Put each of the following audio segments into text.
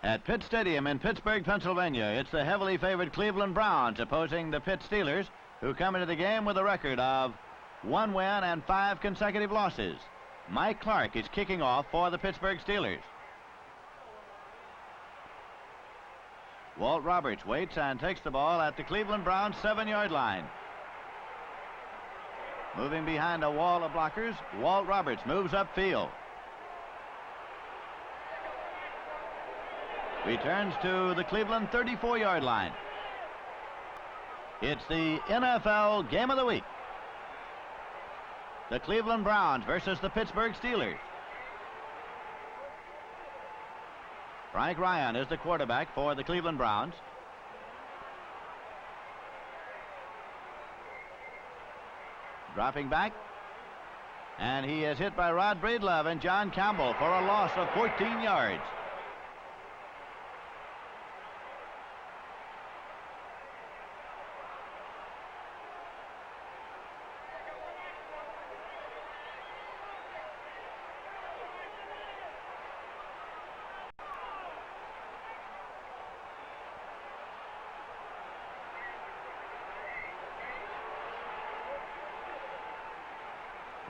At Pitt Stadium in Pittsburgh, Pennsylvania, it's the heavily favored Cleveland Browns opposing the Pitt Steelers, who come into the game with a record of 1 win and 5 consecutive losses. Mike Clark is kicking off for the Pittsburgh Steelers. Walt Roberts waits and takes the ball at the Cleveland Browns 7-yard line. Moving behind a wall of blockers, Walt Roberts moves upfield. Returns to the Cleveland 34-yard line. It's the NFL Game of the Week. The Cleveland Browns versus the Pittsburgh Steelers. Frank Ryan is the quarterback for the Cleveland Browns. Dropping back. And he is hit by Rod Breedlove and John Campbell for a loss of 14 yards.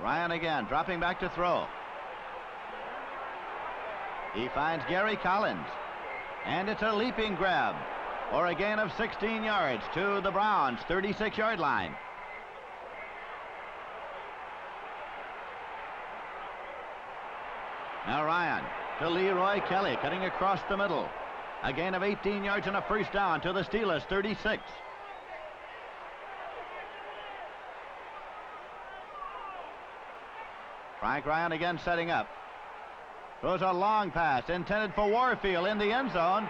Ryan again, dropping back to throw. He finds Gary Collins. And it's a leaping grab for a gain of 16 yards to the Browns' 36-yard line. Now Ryan to Leroy Kelly, cutting across the middle. A gain of 18 yards and a first down to the Steelers' 36. Frank Ryan again setting up. Throws a long pass intended for Warfield in the end zone.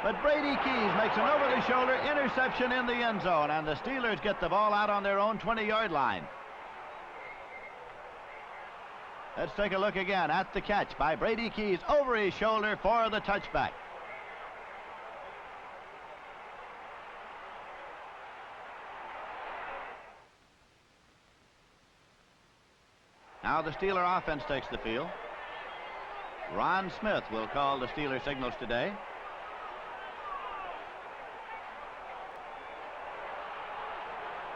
But Brady Keys makes an over-the-shoulder interception in the end zone, and the Steelers get the ball out on their own 20-yard line. Let's take a look again at the catch by Brady Keys over his shoulder for the touchback. Now the Steeler offense takes the field. Ron Smith will call the Steeler signals today.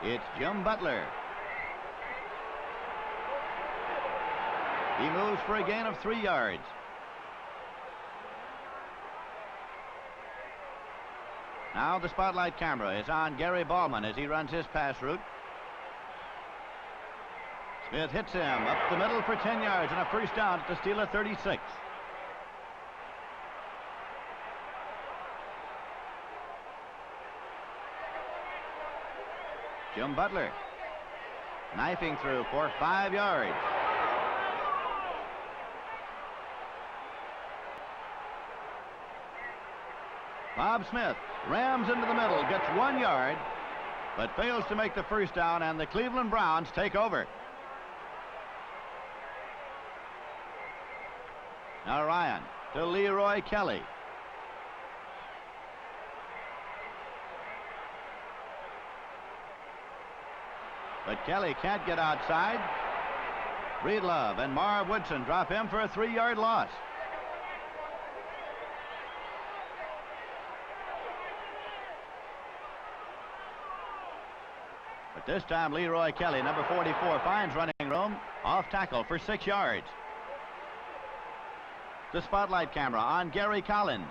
It's Jim Butler. He moves for a gain of 3 yards. Now the spotlight camera is on Gary Ballman as he runs his pass route. Smith hits him up the middle for 10 yards and a first down at the Steeler 36. Jim Butler knifing through for 5 yards. Bob Smith rams into the middle, gets 1 yard, but fails to make the first down, and the Cleveland Browns take over. Now Ryan to Leroy Kelly. But Kelly can't get outside. Breedlove and Marv Woodson drop him for a 3-yard loss. But this time Leroy Kelly, number 44, finds running room off tackle for 6 yards. The spotlight camera on Gary Collins.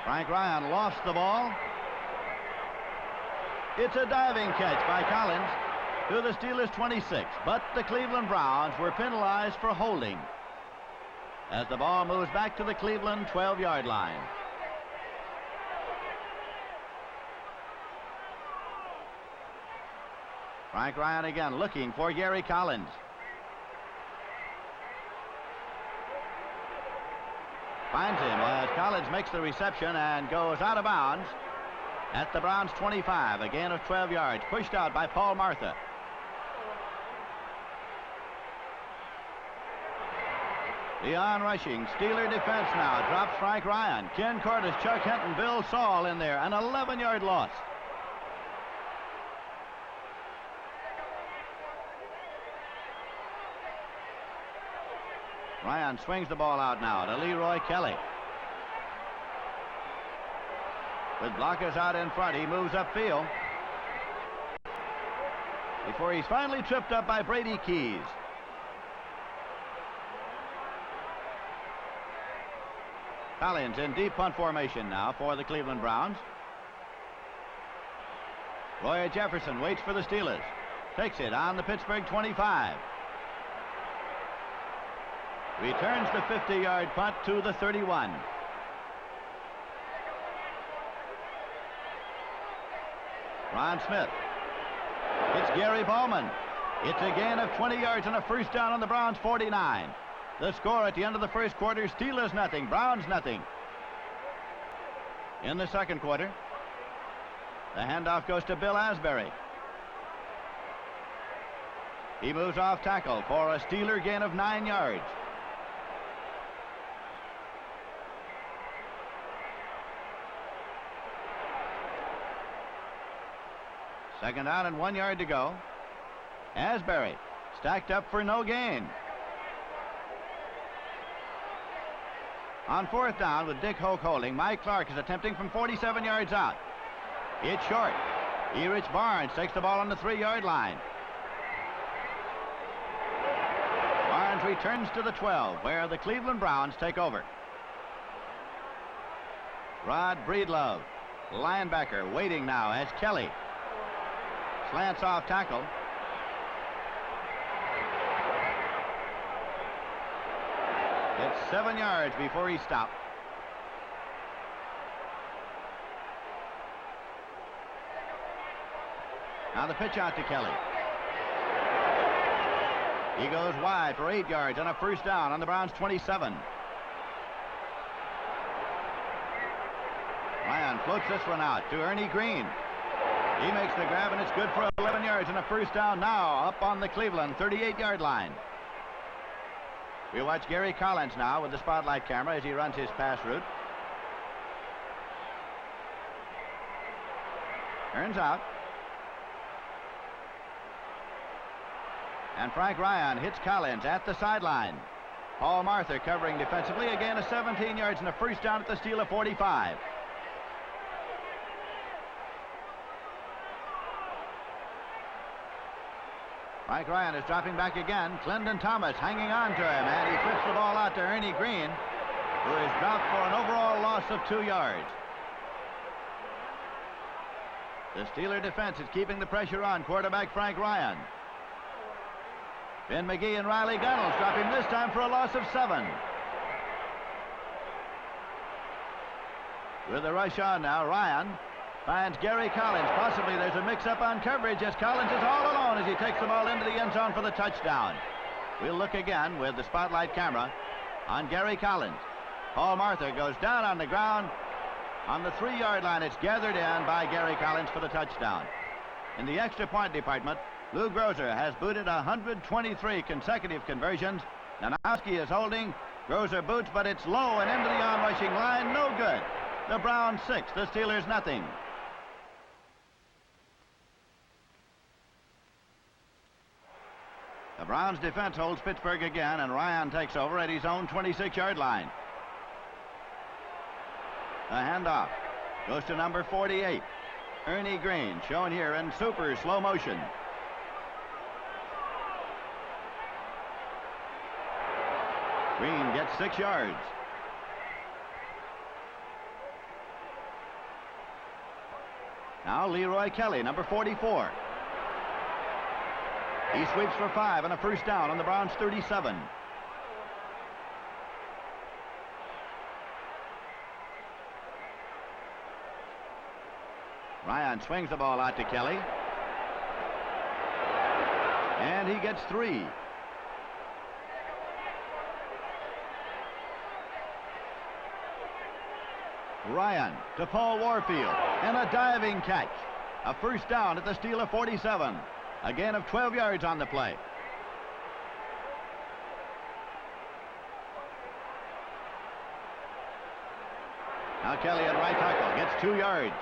Frank Ryan lost the ball. It's a diving catch by Collins to the Steelers 26, but the Cleveland Browns were penalized for holding as the ball moves back to the Cleveland 12-yard line. Frank Ryan again looking for Gary Collins. Finds him as Collins makes the reception and goes out of bounds at the Browns 25. A gain of 12 yards, pushed out by Paul Martha. The on-rushing Steeler defense now drops Frank Ryan. Ken Cordes, Chuck Hinton, Bill Saul in there. An 11-yard loss. Ryan swings the ball out now to Leroy Kelly. With blockers out in front, he moves upfield before he's finally tripped up by Brady Keys. Collins in deep punt formation now for the Cleveland Browns. Roy Jefferson waits for the Steelers. Takes it on the Pittsburgh 25. Returns the 50-yard punt to the 31. Ron Smith. It's Gary Bowman. It's a gain of 20 yards and a first down on the Browns 49. The score at the end of the first quarter, Steelers nothing, Browns nothing. In the second quarter, the handoff goes to Bill Asbury. He moves off tackle for a Steeler gain of 9 yards. Second down and 1 yard to go. Asbury stacked up for no gain. On fourth down with Dick Hoke holding, Mike Clark is attempting from 47 yards out. It's short. Erich Barnes takes the ball on the 3-yard line. Barnes returns to the 12, where the Cleveland Browns take over. Rod Breedlove, linebacker, waiting now as Kelly slants off tackle. It's 7 yards before he stopped. Now the pitch out to Kelly. He goes wide for 8 yards and a first down on the Browns 27. Ryan floats this one out to Ernie Green. He makes the grab and it's good for 11 yards and a first down now up on the Cleveland 38-yard line. We watch Gary Collins now with the spotlight camera as he runs his pass route. Turns out. And Frank Ryan hits Collins at the sideline. Paul Martha covering defensively. Again, a 17 yards and a first down at the Steeler 45. Frank Ryan is dropping back again. Clendon Thomas hanging on to him, and he flips the ball out to Ernie Green, who is dropped for an overall loss of 2 yards. The Steeler defense is keeping the pressure on quarterback Frank Ryan. Ben McGee and Riley Gunnels drop him this time for a loss of 7. With the rush on now, Ryan finds Gary Collins. Possibly there's a mix-up on coverage as Collins is all alone as he takes the ball into the end zone for the touchdown. We'll look again with the spotlight camera on Gary Collins. Paul Martha goes down on the ground on the 3-yard line. It's gathered in by Gary Collins for the touchdown. In the extra point department, Lou Grozer has booted 123 consecutive conversions. Nanowski is holding. Grozer boots, but it's low and into the on-rushing line. No good. The Browns 6, the Steelers nothing. The Browns defense holds Pittsburgh again, and Ryan takes over at his own 26-yard line. A handoff goes to number 48, Ernie Green, shown here in super slow motion. Green gets 6 yards. Now Leroy Kelly, number 44. He sweeps for 5 and a first down on the Browns 37. Ryan swings the ball out to Kelly. And he gets 3. Ryan to Paul Warfield, and a diving catch. A first down at the Steeler 47. A gain of 12 yards on the play. Now Kelly at right tackle gets 2 yards.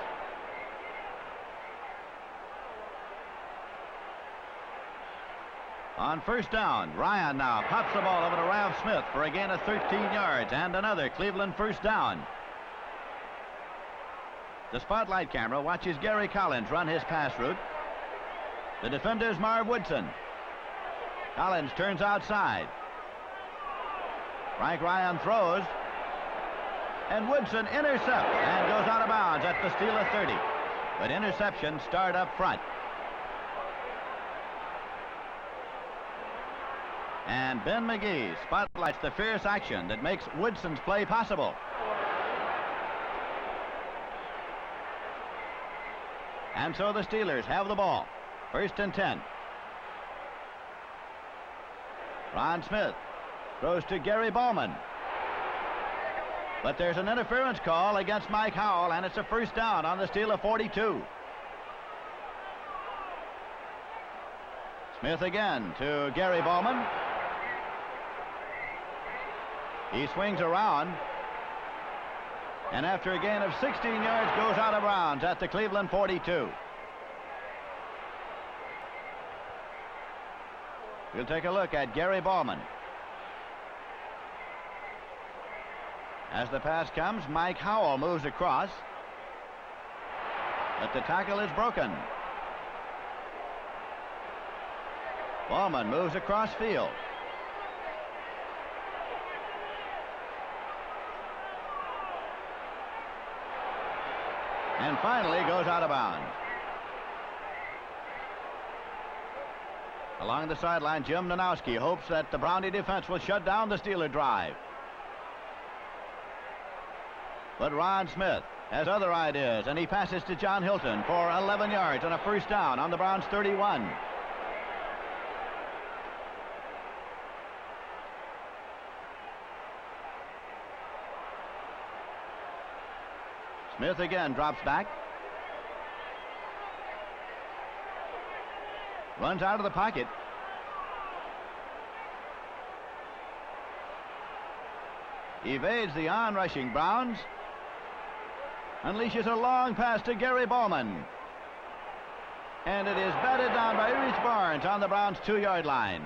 On first down, Ryan now pops the ball over to Ralph Smith for a gain of 13 yards and another Cleveland first down. The spotlight camera watches Gary Collins run his pass route. The defender is Marv Woodson. Collins turns outside. Frank Ryan throws. And Woodson intercepts and goes out of bounds at the Steeler 30. But interceptions start up front. And Ben McGee spotlights the fierce action that makes Woodson's play possible. And so the Steelers have the ball. 1st and 10. Ron Smith throws to Gary Bowman. But there's an interference call against Mike Howell, and it's a first down on the Steeler 42. Smith again to Gary Bowman. He swings around, and after a gain of 16 yards goes out of bounds at the Cleveland 42. We'll take a look at Gary Bowman. As the pass comes, Mike Howell moves across, but the tackle is broken. Bowman moves across field. And finally goes out of bounds. Along the sideline, Jim Nanowski hopes that the Brownie defense will shut down the Steeler drive. But Ron Smith has other ideas, and he passes to John Hilton for 11 yards and a first down on the Browns 31. Smith again drops back. Runs out of the pocket. Evades the on-rushing Browns. Unleashes a long pass to Gary Bowman. And it is batted down by Rich Barnes on the Browns' 2-yard line.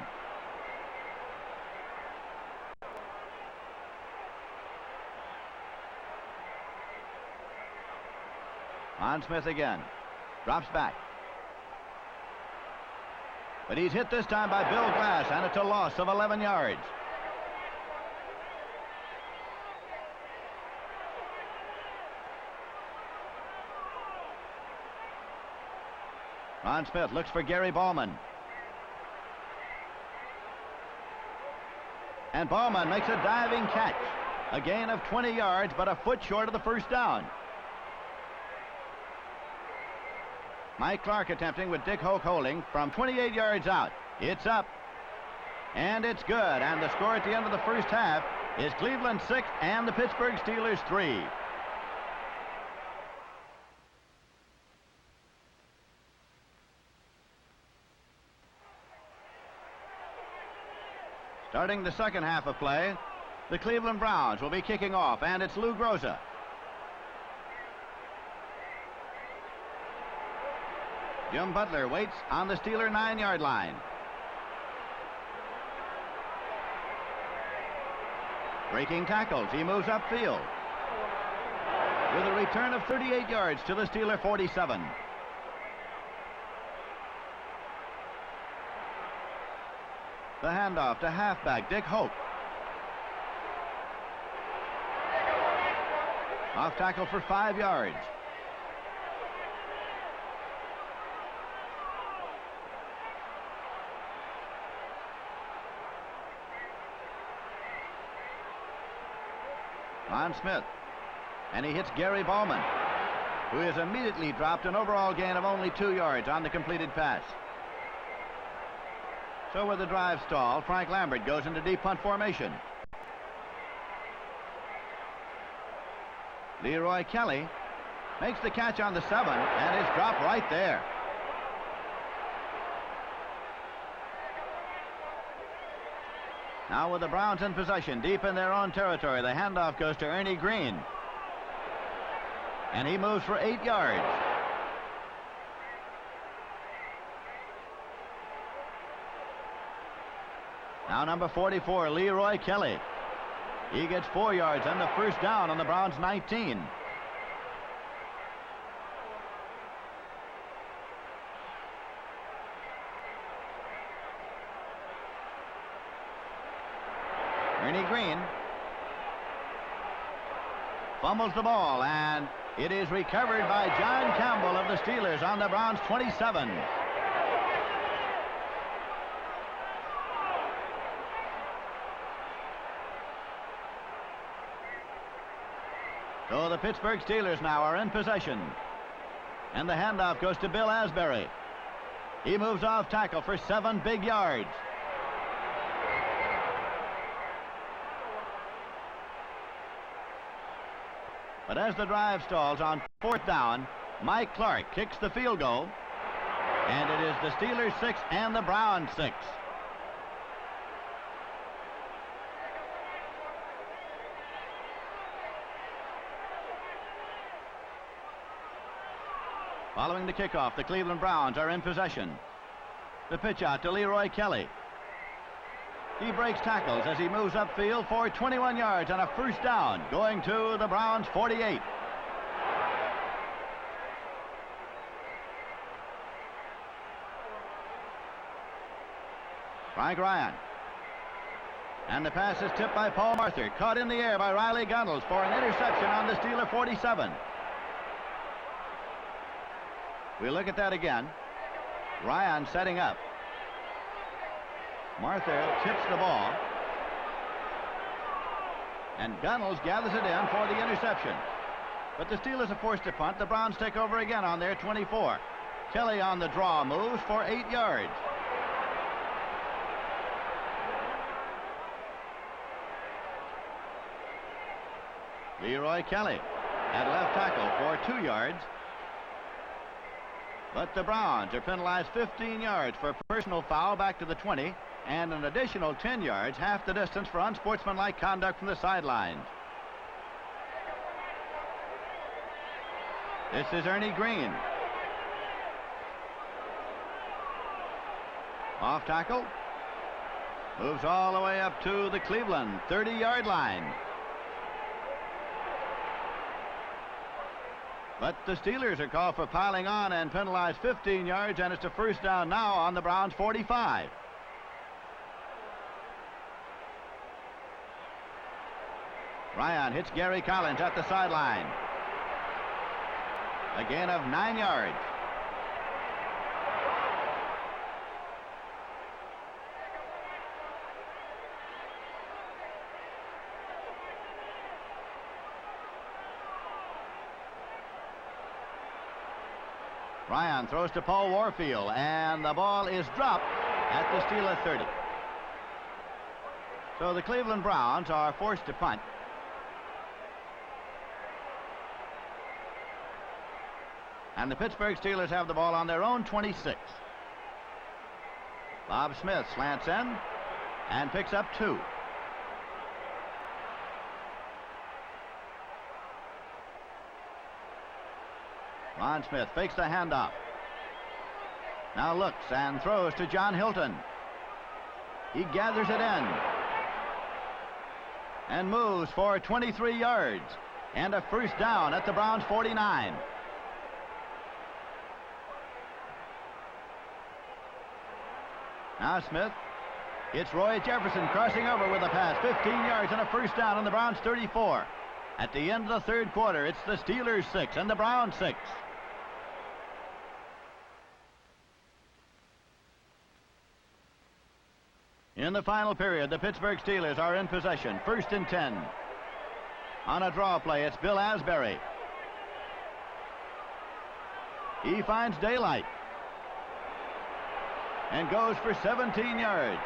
On Smith again. Drops back. But he's hit this time by Bill Glass, and it's a loss of 11 yards. Ron Smith looks for Gary Bowman. And Bowman makes a diving catch. A gain of 20 yards, but a foot short of the first down. Mike Clark attempting with Dick Hoke holding from 28 yards out. It's up. And it's good. And the score at the end of the first half is Cleveland 6 and the Pittsburgh Steelers 3. Starting the second half of play, the Cleveland Browns will be kicking off, and it's Lou Groza. Jim Butler waits on the Steeler 9-yard line. Breaking tackles, he moves upfield. With a return of 38 yards to the Steeler 47. The handoff to halfback Dick Hoke. Off tackle for 5 yards. Ron Smith. And he hits Gary Bowman, who is immediately dropped an overall gain of only 2 yards on the completed pass. So with the drive stall, Frank Lambert goes into deep punt formation. Leroy Kelly makes the catch on the 7 and is dropped right there. Now with the Browns in possession, deep in their own territory, the handoff goes to Ernie Green. And he moves for 8 yards. Now number 44, Leroy Kelly. He gets 4 yards and the first down on the Browns' 19. Ernie Green fumbles the ball, and it is recovered by John Campbell of the Steelers on the Browns' 27. So the Pittsburgh Steelers now are in possession. And the handoff goes to Bill Asbury. He moves off tackle for 7 big yards. But as the drive stalls on 4th down, Mike Clark kicks the field goal. And it is the Steelers 6 and the Browns 6. Following the kickoff, the Cleveland Browns are in possession. The pitch out to Leroy Kelly. He breaks tackles as he moves upfield for 21 yards and a first down, going to the Browns' 48. Frank Ryan. And the pass is tipped by Paul Marther, caught in the air by Riley Gunnels for an interception on the Steeler 47. We look at that again. Ryan setting up. Martha tips the ball. And Gunnels gathers it in for the interception. But the Steelers are forced to punt. The Browns take over again on their 24. Kelly on the draw moves for 8 yards. Leroy Kelly at left tackle for 2 yards. But the Browns are penalized 15 yards for a personal foul back to the 20 and an additional 10 yards, half the distance, for unsportsmanlike conduct from the sidelines. This is Ernie Green. Off tackle. Moves all the way up to the Cleveland 30-yard line. But the Steelers are called for piling on and penalized 15 yards, and it's a first down now on the Browns' 45. Ryan hits Gary Collins at the sideline. A gain of 9 yards. Ryan throws to Paul Warfield, and the ball is dropped at the Steeler 30. So the Cleveland Browns are forced to punt. And the Pittsburgh Steelers have the ball on their own 26. Bob Smith slants in and picks up 2. Ron Smith fakes the handoff. Now looks and throws to John Hilton. He gathers it in and moves for 23 yards and a first down at the Browns' 49. Now Smith. It's Roy Jefferson crossing over with a pass. 15 yards and a first down on the Browns' 34. At the end of the third quarter, it's the Steelers 6 and the Browns 6. In the final period, the Pittsburgh Steelers are in possession. 1st and 10. On a draw play, it's Bill Asbury. He finds daylight and goes for 17 yards.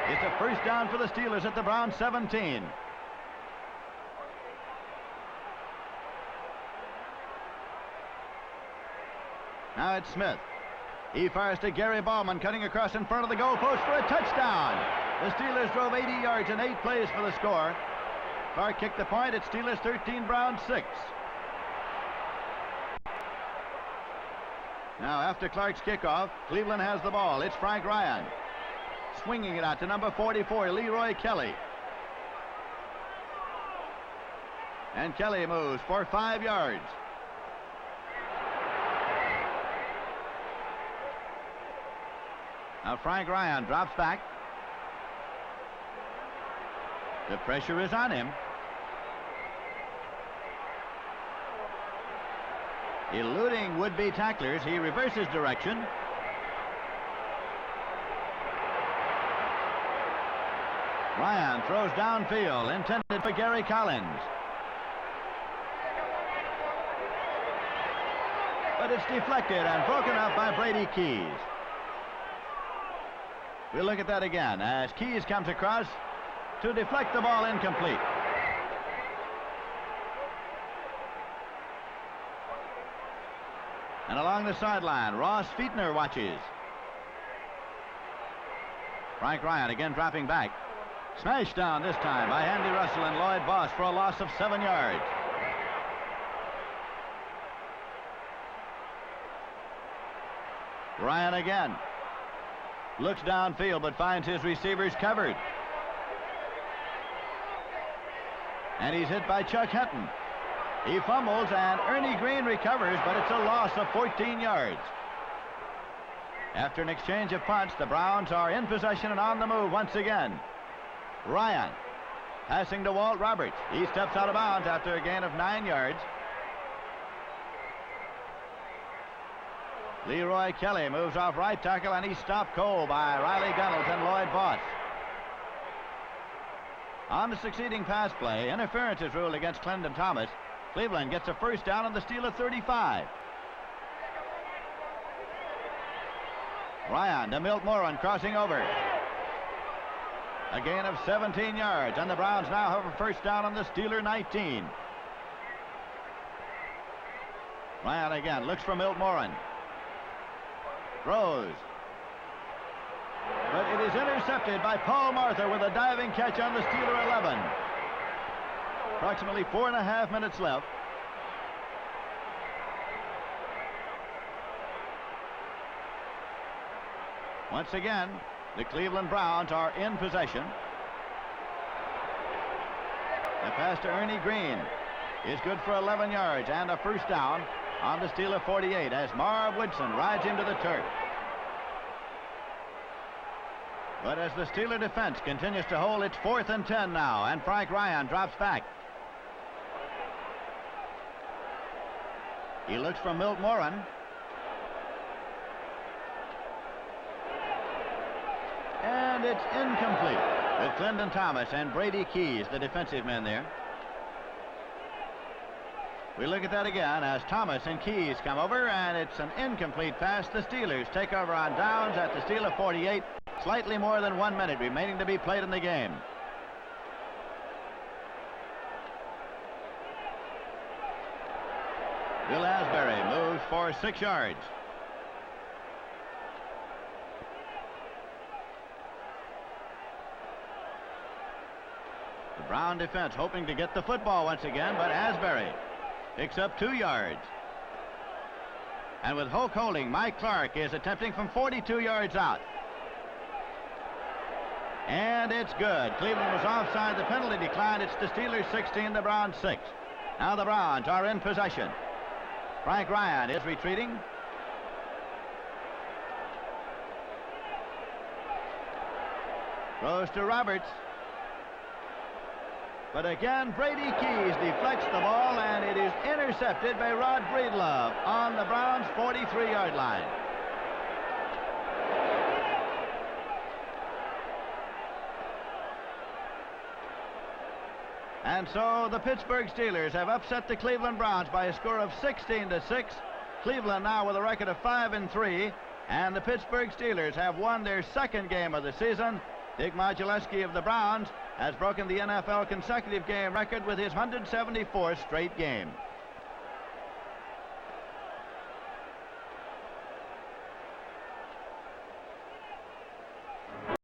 It's a first down for the Steelers at the Browns' 17. Now it's Smith. He fires to Gary Ballman, cutting across in front of the goalpost for a touchdown. The Steelers drove 80 yards in 8 plays for the score. Clark kicked the point. It's Steelers 13, Browns 6. Now, after Clark's kickoff, Cleveland has the ball. It's Frank Ryan. swinging it out to number 44, Leroy Kelly. And Kelly moves for 5 yards. Now Frank Ryan drops back. The pressure is on him. Eluding would-be tacklers, he reverses direction. Ryan throws downfield, intended for Gary Collins. But it's deflected and broken up by Brady Keys. We'll look at that again as Keys comes across to deflect the ball incomplete. And along the sideline, Ross Fietner watches. Frank Ryan again dropping back. Smashed down this time by Andy Russell and Lloyd Boss for a loss of 7 yards. Ryan again. Looks downfield but finds his receivers covered. And he's hit by Chuck Hutton. He fumbles and Ernie Green recovers, but it's a loss of 14 yards. After an exchange of punts, the Browns are in possession and on the move once again. Ryan passing to Walt Roberts. He steps out of bounds after a gain of 9 yards. Leroy Kelly moves off right tackle, and he's stopped cold by Riley Gunnels and Lloyd Boss. On the succeeding pass play, interference is ruled against Clendon Thomas. Cleveland gets a first down on the Steeler 35. Ryan to Milt Moran crossing over. A gain of 17 yards, and the Browns now have a first down on the Steeler 19. Ryan again looks for Milt Moran. Throws. But it is intercepted by Paul Martha with a diving catch on the Steeler 11. Approximately 4.5 minutes left. Once again, the Cleveland Browns are in possession. The pass to Ernie Green is good for 11 yards and a first down on the Steeler 48 as Marv Woodson rides him to the turf. But as the Steeler defense continues to hold, it's 4th and 10 now, and Frank Ryan drops back. He looks for Milt Moran. And it's incomplete with Clendon Thomas and Brady Keys, the defensive men there. We look at that again as Thomas and Keys come over, and it's an incomplete pass. The Steelers take over on downs at the Steeler 48. Slightly more than 1 minute remaining to be played in the game. Bill Asbury moves for 6 yards. The Brown defense hoping to get the football once again, but Asbury picks up 2 yards. And with Hoke holding, Mike Clark is attempting from 42 yards out. And it's good. Cleveland was offside. The penalty declined. It's the Steelers 16, the Browns 6. Now the Browns are in possession. Frank Ryan is retreating. Throws to Roberts. But again, Brady Keys deflects the ball, and it is intercepted by Rod Breedlove on the Browns' 43-yard line. And so the Pittsburgh Steelers have upset the Cleveland Browns by a score of 16-6. Cleveland now with a record of 5-3, and the Pittsburgh Steelers have won their second game of the season. Dick Modzelewski of the Browns has broken the NFL consecutive game record with his 174th straight game.